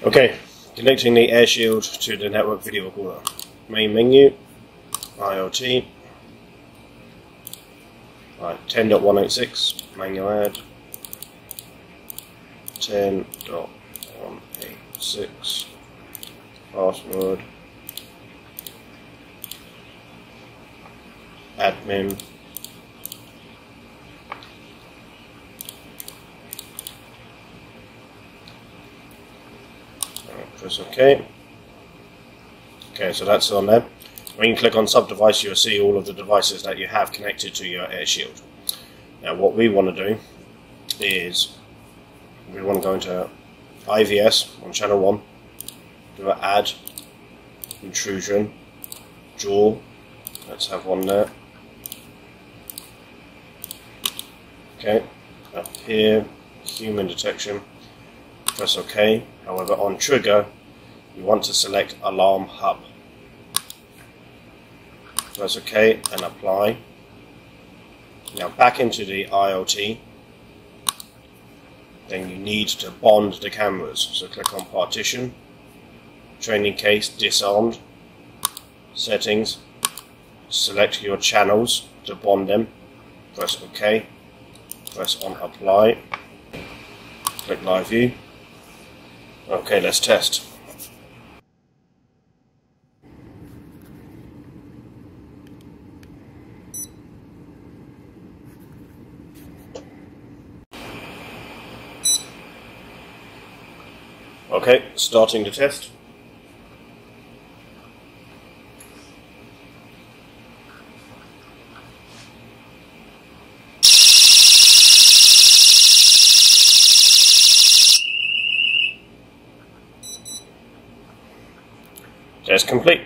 Okay, connecting the AirShield to the network video recorder. Main menu, IoT, right, 10.186, manual add, 10.186, password, admin, press OK. Okay, so that's on there. When you click on sub-device, you'll see all of the devices that you have connected to your AirShield. Now what we want to do is we want to go into IVS on channel 1, do an add, intrusion, jaw, let's have one there. Okay, up here, human detection, press OK. However, on trigger, you want to select alarm hub. Press OK and apply. Now back into the IoT. Then you need to bond the cameras. So click on partition, training case disarmed, settings, select your channels to bond them. Press OK. Press on apply. Click live view. Okay, let's test. Okay, starting the test. Test complete.